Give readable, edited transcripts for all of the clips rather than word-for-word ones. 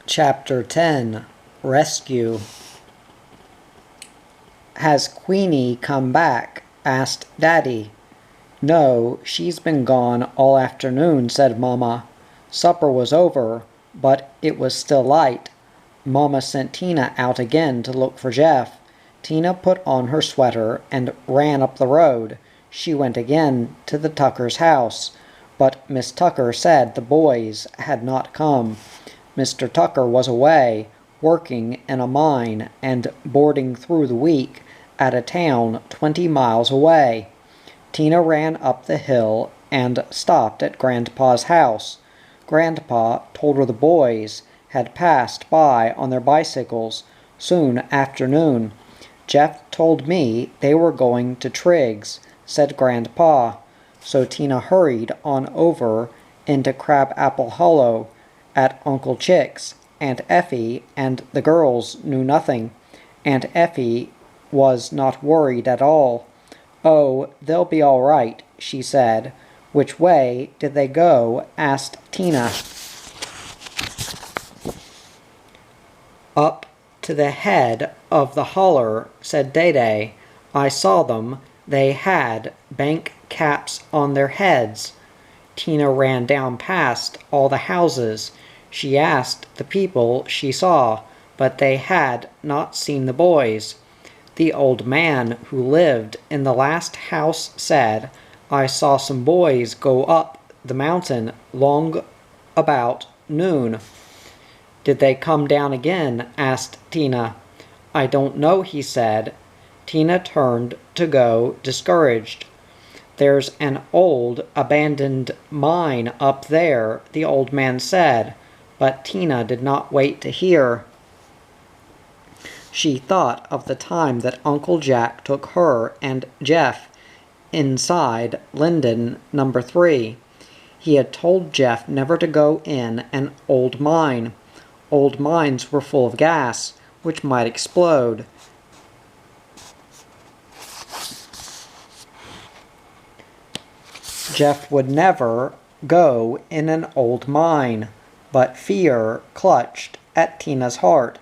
Chapter 10 Rescue. "Has Queenie come back?" asked Daddy. "No, she's been gone all afternoon," said Mama. "Supper was over, but it was still light. Mama sent Tina out again to look for Jeff. Tina put on her sweater and ran up the road. She went again to the Tuckers' house, but Miss Tucker said the boys had not come. Mr. Tucker was away, working in a mine and boarding through the week at a town 20 miles away. Tina ran up the hill and stopped at Grandpa's house. Grandpa told her the boys had passed by on their bicycles soon after noon. "Jeff told me they were going to Triggs," said Grandpa. So Tina hurried on over into Crabapple Hollow at Uncle Chick's. Aunt Effie and the girls knew nothing. Aunt Effie was not worried at all. "Oh, they'll be all right," she said. "Which way did they go?" asked Tina. "Up to the head of the holler," said Day. "I saw them. They had bank caps on their heads." Tina ran down past all the houses. She asked the people she saw, but they had not seen the boys. The old man who lived in the last house said, "I saw some boys go up the mountain long about noon." "Did they come down again?" asked Tina. "I don't know," he said. Tina turned to go, discouraged. "There's an old abandoned mine up there," the old man said, but Tina did not wait to hear. She thought of the time that Uncle Jack took her and Jeff inside Linden No. 3. He had told Jeff never to go in an old mine. Old mines were full of gas, which might explode. Jeff would never go in an old mine, but fear clutched at Tina's heart.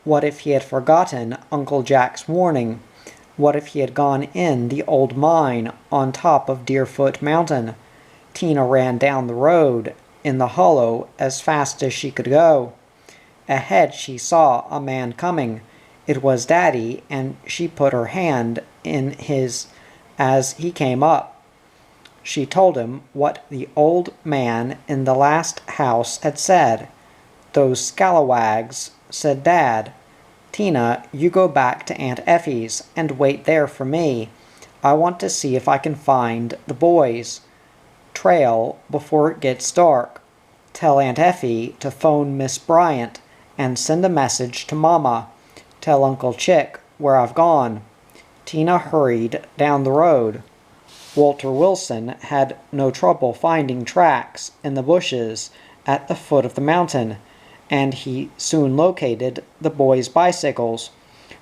What if he had forgotten Uncle Jack's warning? What if he had gone in the old mine on top of Deerfoot Mountain? Tina ran down the road in the hollow as fast as she could go. Ahead she saw a man coming. It was Daddy, and she put her hand in his as he came up. She told him what the old man in the last house had said. "Those scalawags," said Dad. "Tina, you go back to Aunt Effie's and wait there for me. I want to see if I can find the boys' trail before it gets dark. Tell Aunt Effie to phone Miss Bryant and send a message to Mama. Tell Uncle Chick where I've gone." Tina hurried down the road. Walter Wilson had no trouble finding tracks in the bushes at the foot of the mountain, and he soon located the boys' bicycles.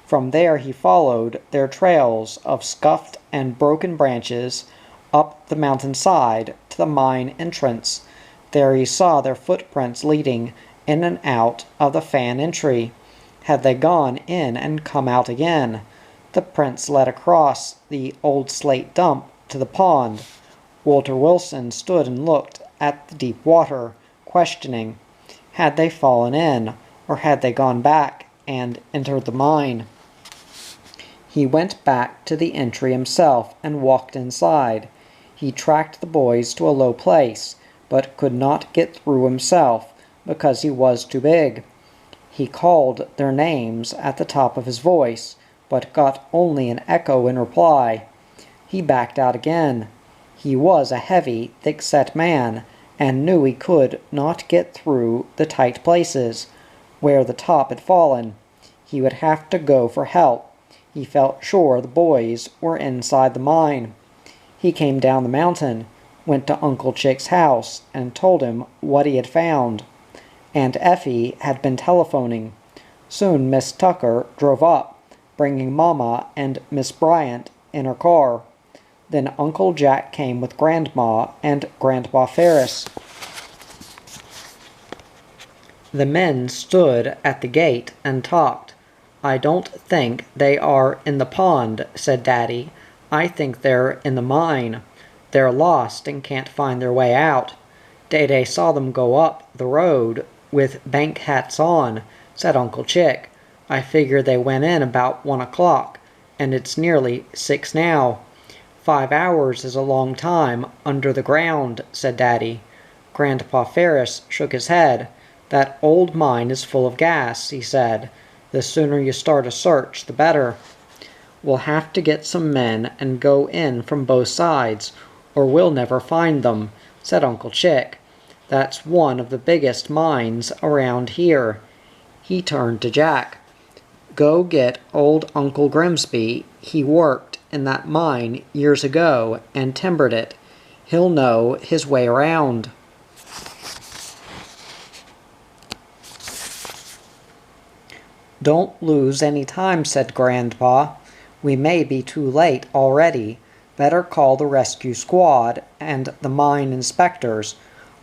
From there he followed their trails of scuffed and broken branches up the mountainside to the mine entrance. There he saw their footprints leading in and out of the fan entry. Had they gone in and come out again? The prints led across the old slate dump to the pond. Walter Wilson stood and looked at the deep water, questioning. Had they fallen in, or had they gone back and entered the mine? He went back to the entry himself and walked inside. He tracked the boys to a low place, but could not get through himself because he was too big. He called their names at the top of his voice, but got only an echo in reply. He backed out again. He was a heavy, thick-set man, and knew he could not get through the tight places where the top had fallen. He would have to go for help. He felt sure the boys were inside the mine. He came down the mountain, went to Uncle Chick's house, and told him what he had found. Aunt Effie had been telephoning. Soon Miss Tucker drove up, bringing Mama and Miss Bryant in her car. Then Uncle Jack came with Grandma and Grandpa Ferris. The men stood at the gate and talked. "I don't think they are in the pond," said Daddy. "I think they're in the mine. They're lost and can't find their way out." "Day saw them go up the road with bank hats on," said Uncle Chick. "I figure they went in about 1 o'clock, and it's nearly 6 now." 5 hours is a long time under the ground," said Daddy. Grandpa Ferris shook his head. "That old mine is full of gas," he said. "The sooner you start a search, the better." "We'll have to get some men and go in from both sides, or we'll never find them," said Uncle Chick. "That's one of the biggest mines around here." He turned to Jack. "Go get old Uncle Grimsby. He worked in that mine years ago and timbered it. He'll know his way around." "Don't lose any time," said Grandpa. "We may be too late already. Better call the rescue squad and the mine inspectors.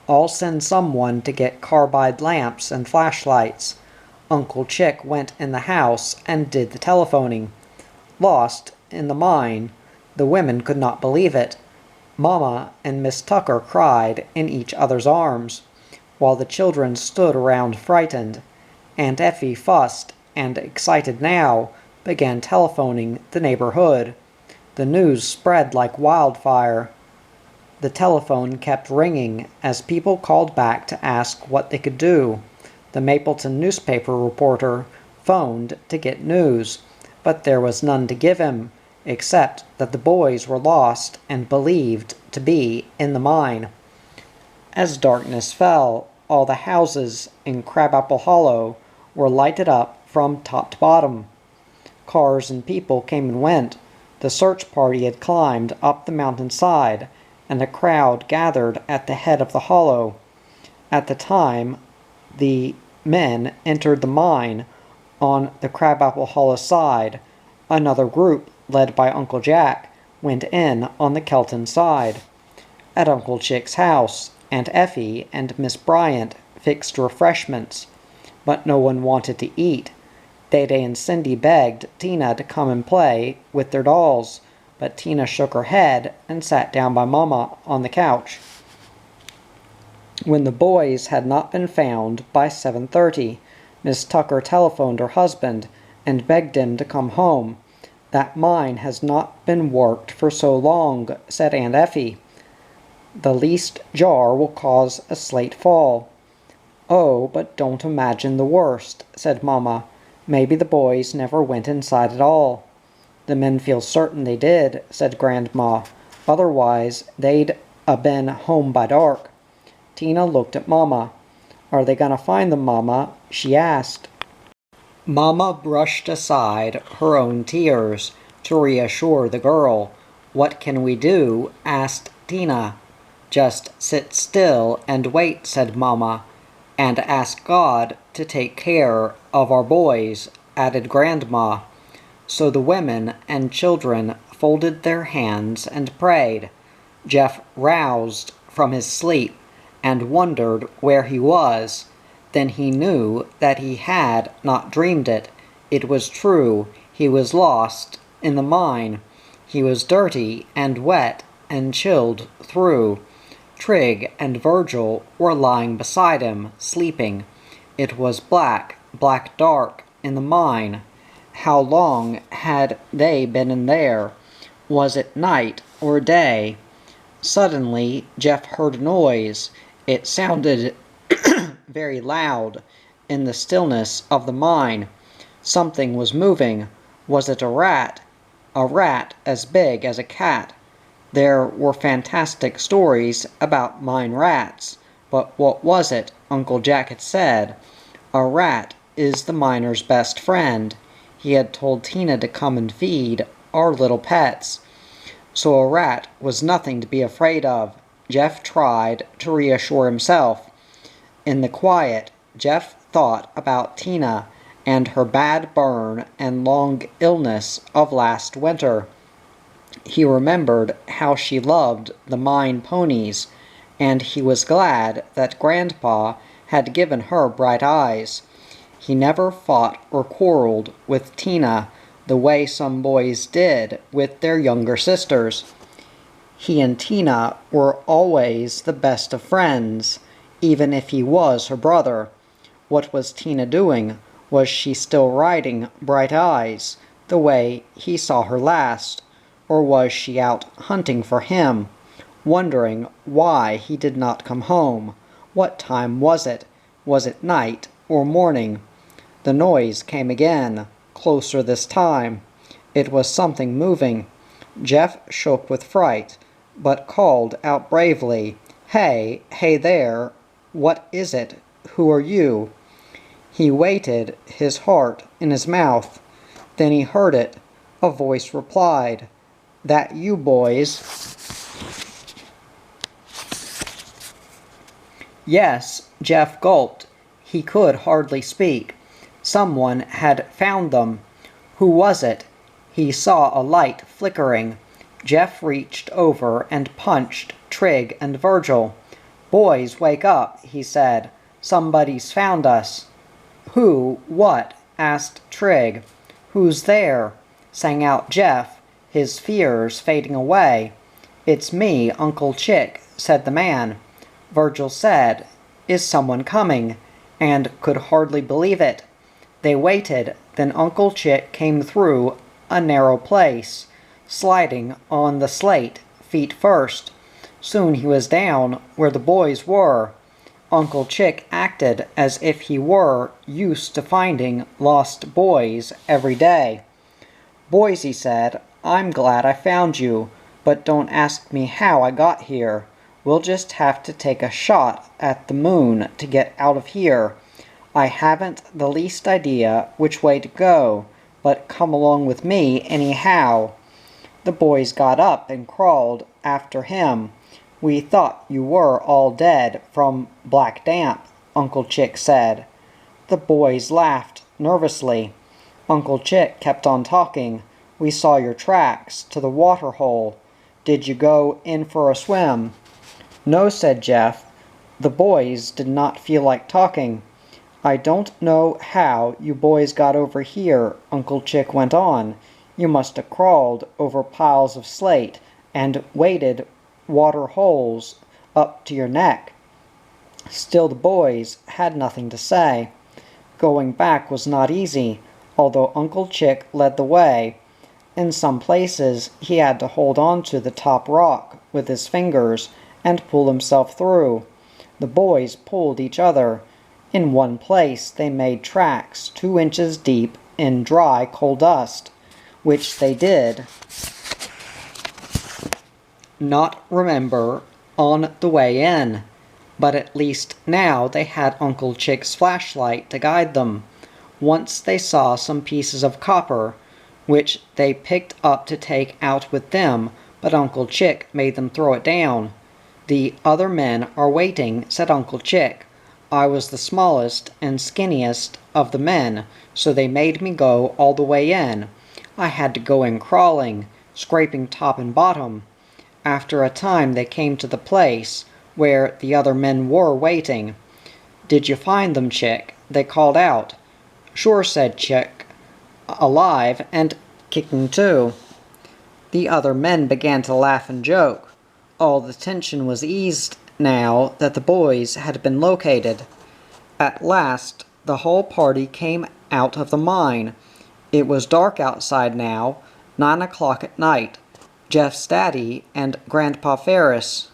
I'll send someone to get carbide lamps and flashlights." Uncle Chick went in the house and did the telephoning. Lost in the mine. The women could not believe it. Mama and Miss Tucker cried in each other's arms, while the children stood around frightened. Aunt Effie, fussed and excited now, began telephoning the neighborhood. The news spread like wildfire. The telephone kept ringing as people called back to ask what they could do. The Mapleton newspaper reporter phoned to get news, but there was none to give him, except that the boys were lost and believed to be in the mine. As darkness fell, all the houses in Crabapple Hollow were lighted up from top to bottom. Cars and people came and went. The search party had climbed up the mountainside, and a crowd gathered at the head of the hollow. At the time the men entered the mine on the Crabapple Hollow side, another group, led by Uncle Jack, went in on the Kelton side. At Uncle Chick's house, Aunt Effie and Miss Bryant fixed refreshments, but no one wanted to eat. Day and Cindy begged Tina to come and play with their dolls, but Tina shook her head and sat down by Mama on the couch. When the boys had not been found by 7:30, Miss Tucker telephoned her husband and begged him to come home. "That mine has not been worked for so long," said Aunt Effie. "The least jar will cause a slate fall." "Oh, but don't imagine the worst," said Mama. "Maybe the boys never went inside at all." "The men feel certain they did," said Grandma. "Otherwise they'd been home by dark." Tina looked at Mama. "Are they gonna find them, Mama?" she asked. Mama brushed aside her own tears to reassure the girl. "What can we do?" asked Tina. "Just sit still and wait," said Mama. "And ask God to take care of our boys," added Grandma. So the women and children folded their hands and prayed. Jeff roused from his sleep and wondered where he was. Then he knew that he had not dreamed it. It was true. He was lost in the mine. He was dirty and wet and chilled through. Trig and Virgil were lying beside him, sleeping. It was black, black dark in the mine. How long had they been in there? Was it night or day? Suddenly Jeff heard a noise. It sounded very loud in the stillness of the mine. Something was moving. Was it a rat? A rat as big as a cat. There were fantastic stories about mine rats, but what was it? Uncle Jack had said, "A rat is the miner's best friend." He had told Tina to come and feed our little pets. So a rat was nothing to be afraid of. Jeff tried to reassure himself. In the quiet, Jeff thought about Tina and her bad burn and long illness of last winter. He remembered how she loved the mine ponies, and he was glad that Grandpa had given her bright eyes. He never fought or quarreled with Tina the way some boys did with their younger sisters. He and Tina were always the best of friends, even if he was her brother. What was Tina doing? Was she still riding Bright Eyes, the way he saw her last? Or was she out hunting for him, wondering why he did not come home? What time was it? Was it night or morning? The noise came again, closer this time. It was something moving. Jeff shook with fright, but called out bravely, "Hey, hey there! What is it? Who are you?" He waited, his heart in his mouth. Then he heard it. A voice replied, "That you, boys?" Yes, Jeff gulped. He could hardly speak. Someone had found them. Who was it? He saw a light flickering. Jeff reached over and punched Trig and Virgil. "Boys, wake up," he said. "Somebody's found us." "Who? What?" asked Trig. "Who's there?" sang out Jeff, his fears fading away. "It's me, Uncle Chick," said the man. Virgil said, "Is someone coming?" and could hardly believe it. They waited, then Uncle Chick came through a narrow place, sliding on the slate, feet first. Soon he was down where the boys were. Uncle Chick acted as if he were used to finding lost boys every day. "Boys," he said, "I'm glad I found you, but don't ask me how I got here. We'll just have to take a shot at the moon to get out of here. I haven't the least idea which way to go, but come along with me anyhow." The boys got up and crawled after him. "We thought you were all dead from black damp," Uncle Chick said. The boys laughed nervously. Uncle Chick kept on talking. "We saw your tracks to the water hole. Did you go in for a swim?" "No," said Jeff. The boys did not feel like talking. "I don't know how you boys got over here," Uncle Chick went on. "You must have crawled over piles of slate and waded water holes up to your neck." Still the boys had nothing to say. Going back was not easy, although Uncle Chick led the way. In some places he had to hold on to the top rock with his fingers and pull himself through. The boys pulled each other. In one place they made tracks 2 inches deep in dry coal dust, which they did not remember on the way in, but at least now they had Uncle Chick's flashlight to guide them. Once they saw some pieces of copper, which they picked up to take out with them, but Uncle Chick made them throw it down. "The other men are waiting," said Uncle Chick. "I was the smallest and skinniest of the men, so they made me go all the way in. I had to go in crawling, scraping top and bottom. After a time they came to the place where the other men were waiting. 'Did you find them, Chick?' they called out. 'Sure,' said Chick, 'alive and kicking too.' The other men began to laugh and joke. All the tension was eased now that the boys had been located. At last the whole party came out of the mine. It was dark outside now, 9 o'clock at night. Jeff's daddy and Grandpa Ferris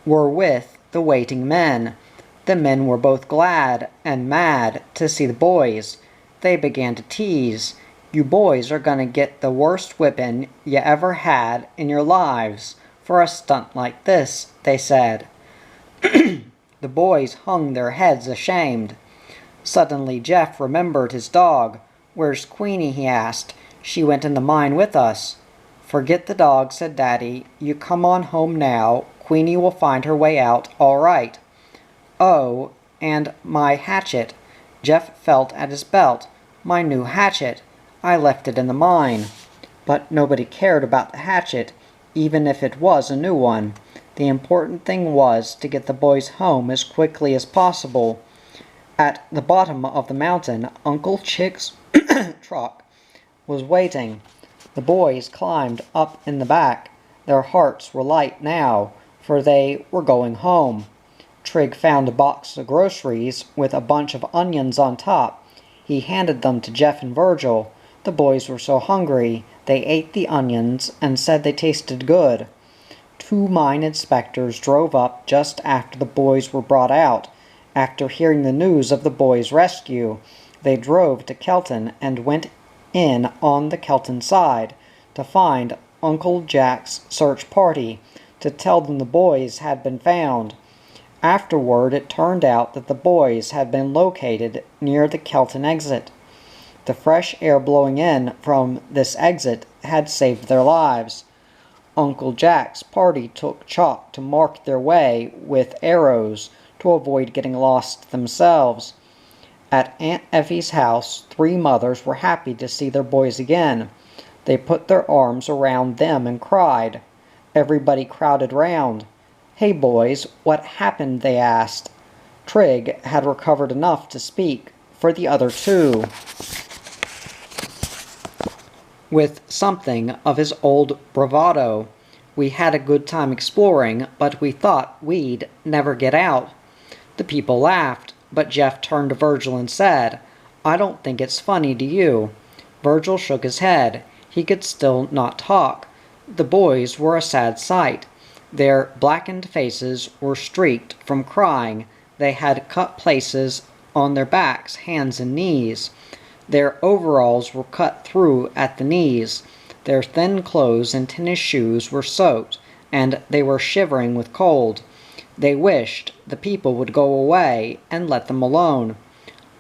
were with the waiting men. The men were both glad and mad to see the boys. They began to tease. "You boys are gonna get the worst whipping you ever had in your lives for a stunt like this," they said. The boys hung their heads ashamed. Suddenly Jeff remembered his dog. "Where's Queenie?" he asked. "She went in the mine with us." "Forget the dog," said Daddy. "You come on home now. Queenie will find her way out all right." "Oh, and my hatchet." Jeff felt at his belt. "My new hatchet. I left it in the mine." But nobody cared about the hatchet. even if it was a new one. The important thing was to get the boys home as quickly as possible. At the bottom of the mountain, Uncle Chick's truck was waiting. The boys climbed up in the back. Their hearts were light now, for they were going home. Trig found a box of groceries with a bunch of onions on top. He handed them to Jeff and Virgil. The boys were so hungry, they ate the onions and said they tasted good. 2 mine inspectors drove up just after the boys were brought out. After hearing the news of the boys' rescue, they drove to Kelton and went in on the Kelton side to find Uncle Jack's search party, to tell them the boys had been found. Afterward, it turned out that the boys had been located near the Kelton exit. The fresh air blowing in from this exit had saved their lives. Uncle Jack's party took chalk to mark their way with arrows to avoid getting lost themselves. At Aunt Effie's house, 3 mothers were happy to see their boys again. They put their arms around them and cried. Everybody crowded round. "Hey, boys, what happened?" they asked. Trig had recovered enough to speak for the other 2. With something of his old bravado. "We had a good time exploring, but we thought we'd never get out." The people laughed, but Jeff turned to Virgil and said, "I don't think it's funny, do you?" Virgil shook his head. He could still not talk. The boys were a sad sight. Their blackened faces were streaked from crying. They had cut places on their backs, hands, and knees. Their overalls were cut through at the knees. Their thin clothes and tennis shoes were soaked, and they were shivering with cold. They wished the people would go away and let them alone.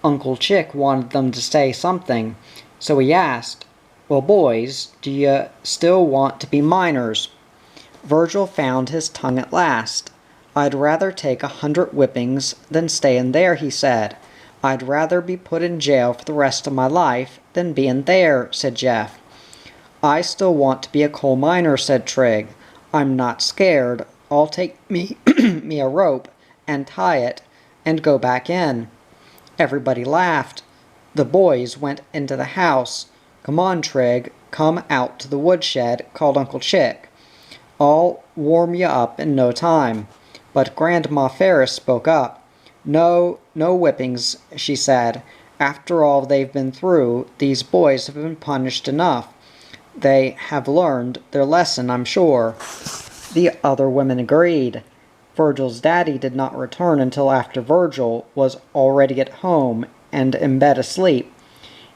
Uncle Chick wanted them to say something, so he asked, "Well, boys, do you still want to be miners?" Virgil found his tongue at last. "I'd rather take 100 whippings than stay in there," he said. "I'd rather be put in jail for the rest of my life than be in there," said Jeff. "I still want to be a coal miner," said Trig. "I'm not scared. I'll take me a rope and tie it and go back in." Everybody laughed. The boys went into the house. "Come on, Trig, come out to the woodshed," called Uncle Chick. "I'll warm you up in no time." But Grandma Ferris spoke up. No whippings," she said. "After all they've been through, these boys have been punished enough. They have learned their lesson, I'm sure." The other women agreed. Virgil's daddy did not return until after Virgil was already at home and in bed asleep.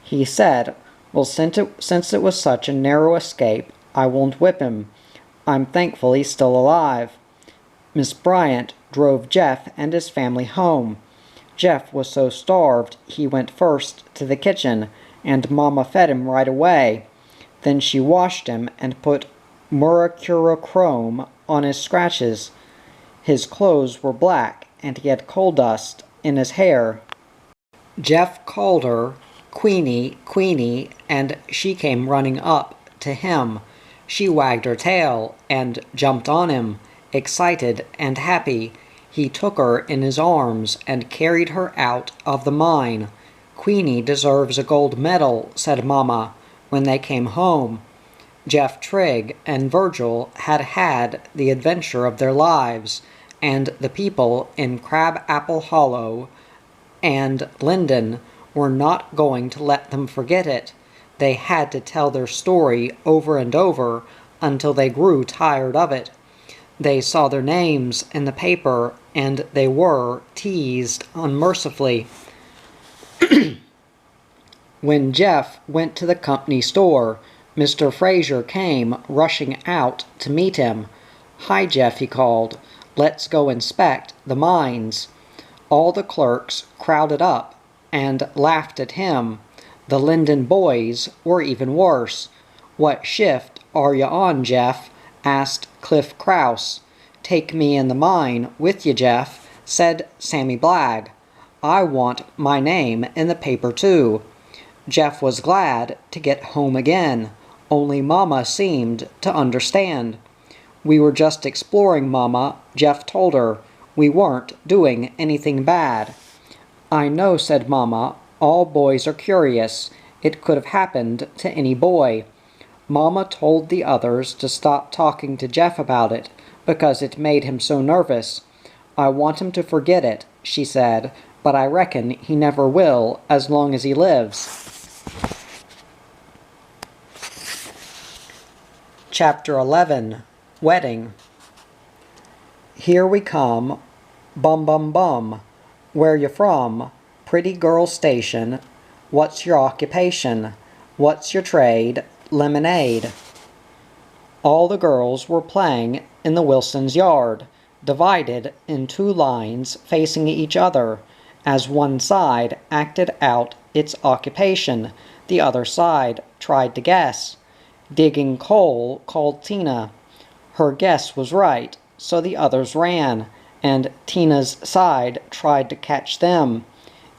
He said, "Well, since it was such a narrow escape, I won't whip him. I'm thankful he's still alive." Miss Bryant drove Jeff and his family home. Jeff was so starved he went first to the kitchen, and Mama fed him right away. Then she washed him and put mercurochrome on his scratches. His clothes were black, and he had coal dust in his hair. Jeff called her Queenie, Queenie, and she came running up to him. She wagged her tail and jumped on him, excited and happy. He took her in his arms and carried her out of the mine. "Queenie deserves a gold medal," said Mama, when they came home. Jeff, Trig, and Virgil had had the adventure of their lives, and the people in Crab-Apple Hollow and Linden were not going to let them forget it. They had to tell their story over and over until they grew tired of it. They saw their names in the paper, and they were teased unmercifully. When Jeff went to the company store, Mr. Fraser came rushing out to meet him. "Hi, Jeff," he called. "Let's go inspect the mines." All the clerks crowded up and laughed at him. The Linden boys were even worse. "What shift are you on, Jeff?" asked Cliff Krause. "Take me in the mine with you, Jeff," said Sammy Blagg. "I want my name in the paper, too." Jeff was glad to get home again. Only Mama seemed to understand. "We were just exploring, Mama," Jeff told her. "We weren't doing anything bad." "I know," said Mama. "All boys are curious. It could have happened to any boy." Mama told the others to stop talking to Jeff about it, because it made him so nervous. "I want him to forget it," she said, "but I reckon he never will as long as he lives." Chapter 11. Wedding. "Here we come, bum bum bum. Where you from? Pretty girl station. What's your occupation? What's your trade? Lemonade." All the girls were playing in the Wilsons' yard, divided in two lines facing each other. As one side acted out its occupation, the other side tried to guess. Digging coal called Tina. Her guess was right, so the others ran, and Tina's side tried to catch them.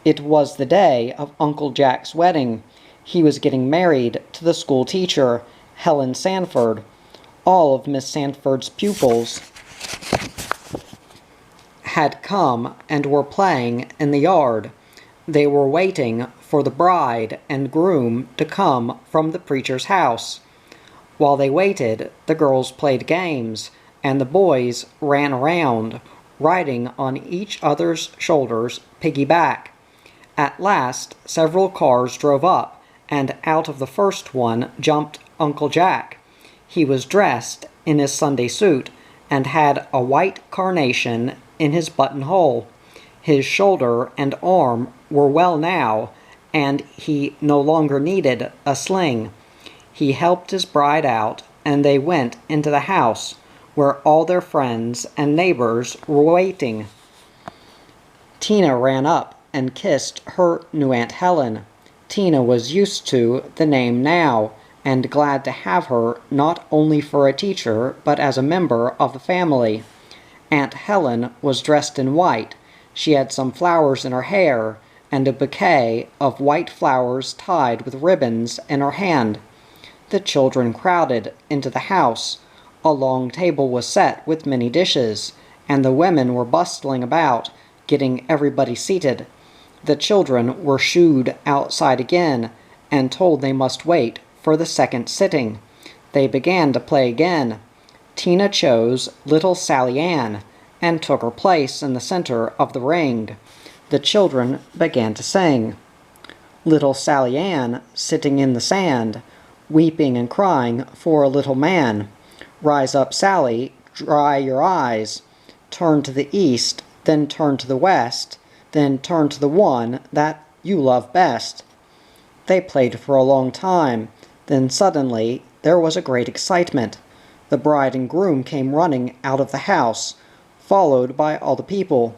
It was the day of Uncle Jack's wedding. He was getting married to the school teacher, Helen Sanford. All of Miss Sanford's pupils had come and were playing in the yard. They were waiting for the bride and groom to come from the preacher's house. While they waited, the girls played games, and the boys ran around, riding on each other's shoulders piggyback. At last, several cars drove up, and out of the first one jumped Uncle Jack. He was dressed in his Sunday suit, and had a white carnation in his buttonhole. His shoulder and arm were well now, and he no longer needed a sling. He helped his bride out, and they went into the house, where all their friends and neighbors were waiting. Tina ran up and kissed her new Aunt Helen. Tina was used to the name now, and glad to have her not only for a teacher, but as a member of the family. Aunt Helen was dressed in white. She had some flowers in her hair, and a bouquet of white flowers tied with ribbons in her hand. The children crowded into the house. A long table was set with many dishes, and the women were bustling about, getting everybody seated. The children were shooed outside again, and told they must wait for the second sitting. They began to play again. Tina chose little Sally Ann, and took her place in the center of the ring. The children began to sing. Little Sally Ann, sitting in the sand, weeping and crying for a little man. Rise up, Sally, dry your eyes. Turn to the east, then turn to the west, then turn to the one that you love best. They played for a long time. Then suddenly there was a great excitement. The bride and groom came running out of the house, followed by all the people.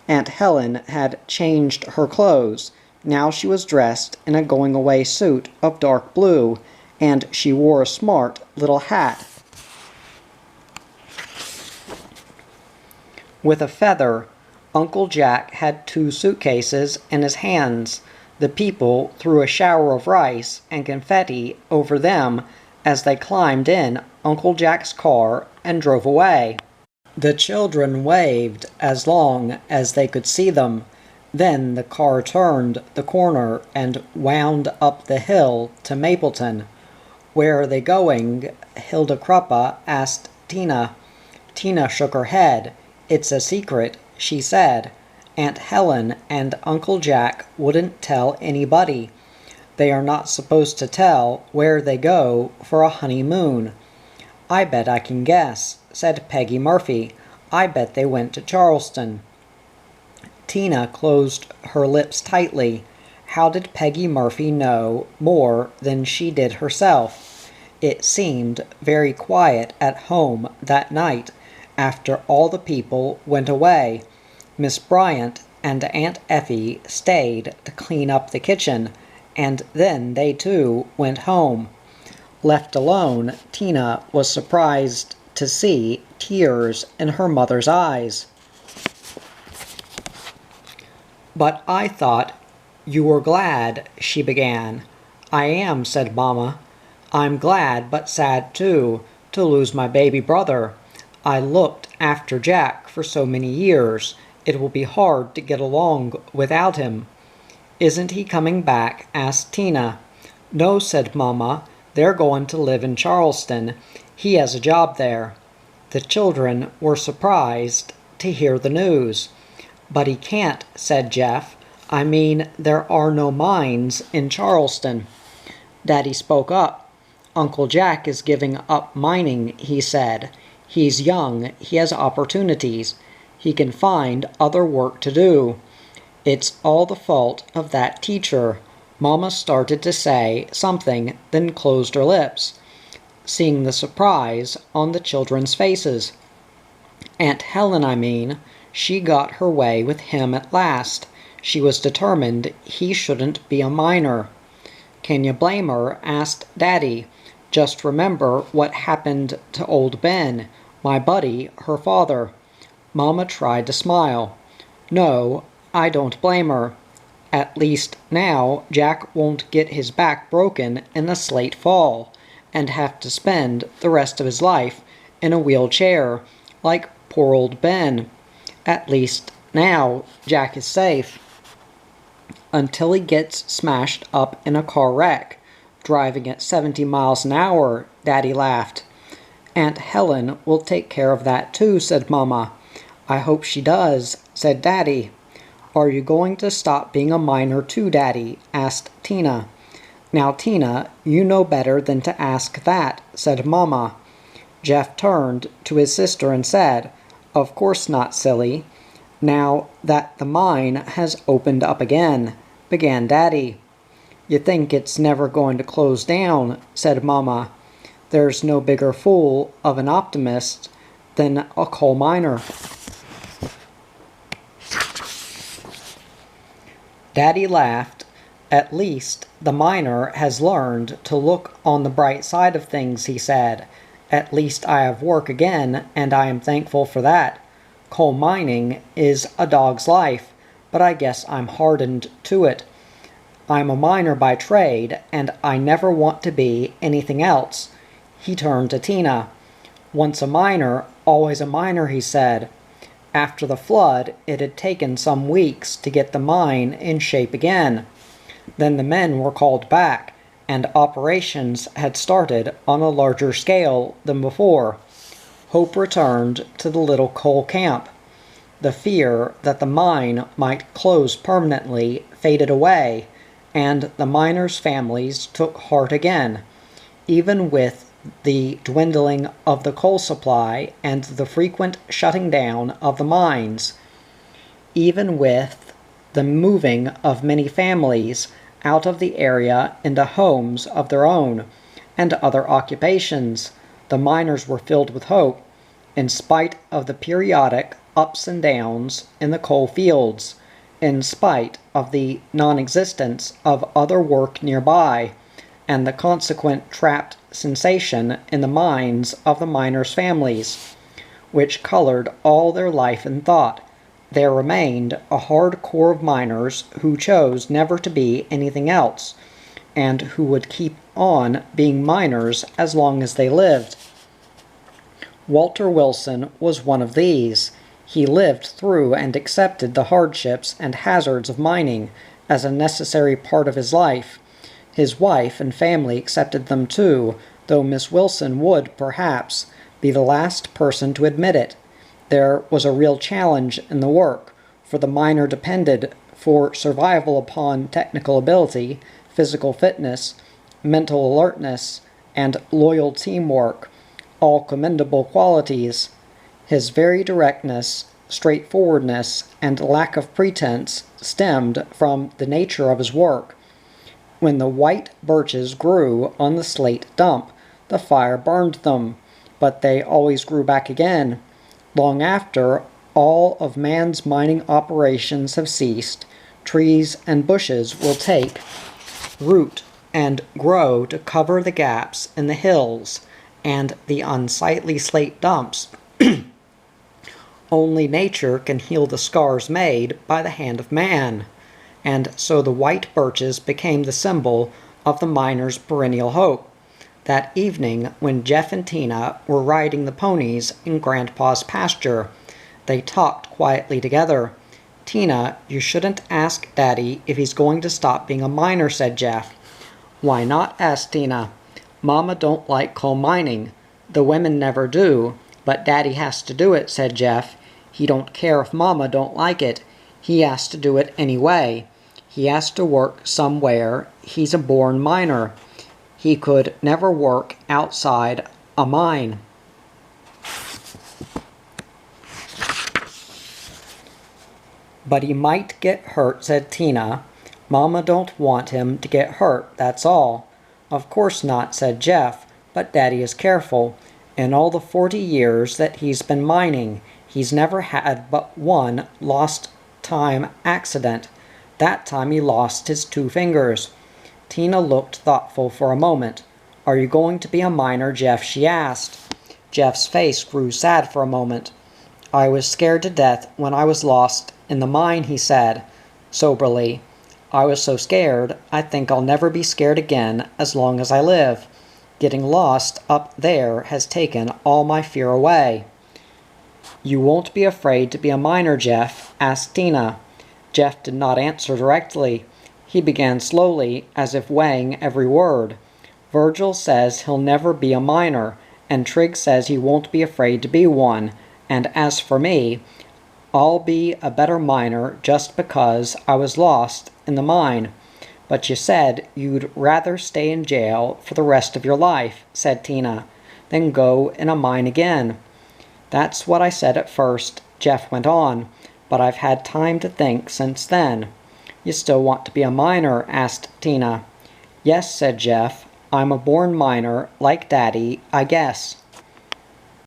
Aunt Helen had changed her clothes. Now she was dressed in a going-away suit of dark blue, and she wore a smart little hat with a feather. Uncle Jack had 2 suitcases in his hands. The people threw a shower of rice and confetti over them as they climbed in Uncle Jack's car and drove away. The children waved as long as they could see them. Then the car turned the corner and wound up the hill to Mapleton. "Where are they going?" Hilda Kruppa asked Tina. Tina shook her head. "It's a secret," she said. "Aunt Helen and Uncle Jack wouldn't tell anybody. They are not supposed to tell where they go for a honeymoon." "I bet I can guess," said Peggy Murphy. "I bet they went to Charleston." Tina closed her lips tightly. How did Peggy Murphy know more than she did herself? It seemed very quiet at home that night, after all the people went away. Miss Bryant and Aunt Effie stayed to clean up the kitchen, and then they too went home. Left alone, Tina was surprised to see tears in her mother's eyes. "But I thought you were glad," she began. "I am," said Mama. "I'm glad but sad too, to lose my baby brother. I looked after Jack for so many years. It will be hard to get along without him." "Isn't he coming back?" asked Tina. "No," said Mama. "They're going to live in Charleston. He has a job there." The children were surprised to hear the news. "But he can't," said Jeff. "I mean, there are no mines in Charleston." Daddy spoke up. "Uncle Jack is giving up mining," he said. "He's young. He has opportunities. He can find other work to do. It's all the fault of that teacher." Mama started to say something, then closed her lips, seeing the surprise on the children's faces. Aunt Helen, I mean. She got her way with him at last. She was determined he shouldn't be a miner. "Can you blame her?" asked Daddy. "Just remember what happened to old Ben, my buddy, her father." Mama tried to smile. "No, I don't blame her. At least now Jack won't get his back broken in a slate fall, and have to spend the rest of his life in a wheelchair, like poor old Ben. At least now Jack is safe. Until he gets smashed up in a car wreck, driving at 70 miles an hour, Daddy laughed. "Aunt Helen will take care of that too," said Mama. "I hope she does," said Daddy. "Are you going to stop being a miner too, Daddy?" asked Tina. "Now, Tina, you know better than to ask that," said Mama. Jeff turned to his sister and said, "Of course not, silly." "Now that the mine has opened up again," began Daddy. "You think it's never going to close down," said Mama. "There's no bigger fool of an optimist than a coal miner." Daddy laughed. "At least the miner has learned to look on the bright side of things," he said. "At least I have work again, and I am thankful for that. Coal mining is a dog's life, but I guess I'm hardened to it. I'm a miner by trade, and I never want to be anything else." He turned to Tina. "Once a miner, always a miner," he said. After the flood, it had taken some weeks to get the mine in shape again. Then the men were called back, and operations had started on a larger scale than before. Hope returned to the little coal camp. The fear that the mine might close permanently faded away, and the miners' families took heart again. Even with the dwindling of the coal supply and the frequent shutting down of the mines, even with the moving of many families out of the area into homes of their own and other occupations, the miners were filled with hope, in spite of the periodic ups and downs in the coal fields, in spite of the non-existence of other work nearby, and the consequent trapped sensation in the minds of the miners' families, which colored all their life and thought. There remained a hard core of miners who chose never to be anything else, and who would keep on being miners as long as they lived. Walter Wilson was one of these. He lived through and accepted the hardships and hazards of mining as a necessary part of his life. His wife and family accepted them too, though Miss Wilson would, perhaps, be the last person to admit it. There was a real challenge in the work, for the miner depended for survival upon technical ability, physical fitness, mental alertness, and loyal teamwork, all commendable qualities. His very directness, straightforwardness, and lack of pretense stemmed from the nature of his work. When the white birches grew on the slate dump, the fire burned them, but they always grew back again. Long after all of man's mining operations have ceased, trees and bushes will take root and grow to cover the gaps in the hills and the unsightly slate dumps. Only nature can heal the scars made by the hand of man, and so the white birches became the symbol of the miner's perennial hope. That evening, when Jeff and Tina were riding the ponies in Grandpa's pasture, they talked quietly together. "Tina, you shouldn't ask Daddy if he's going to stop being a miner," said Jeff. "Why not?" asked Tina. "Mama don't like coal mining. The women never do, but Daddy has to do it," said Jeff. "He don't care if Mama don't like it. He has to do it anyway. He has to work somewhere. He's a born miner. He could never work outside a mine." "But he might get hurt," said Tina. "Mama don't want him to get hurt, that's all." "Of course not," said Jeff, "but Daddy is careful. In all the 40 years that he's been mining, he's never had but one lost time accident. That time he lost his 2 fingers. Tina looked thoughtful for a moment. "Are you going to be a miner, Jeff?" she asked. Jeff's face grew sad for a moment. "I was scared to death when I was lost in the mine," he said, soberly. "I was so scared, I think I'll never be scared again as long as I live. Getting lost up there has taken all my fear away." "You won't be afraid to be a miner, Jeff?" asked Tina. Jeff did not answer directly. He began slowly, as if weighing every word. "Virgil says he'll never be a miner, and Trigg says he won't be afraid to be one. And as for me, I'll be a better miner just because I was lost in the mine." "But you said you'd rather stay in jail for the rest of your life," said Tina, "than go in a mine again." "That's what I said at first," Jeff went on, "but I've had time to think since then." "You still want to be a miner?" asked Tina. "Yes," said Jeff. "I'm a born miner, like Daddy, I guess."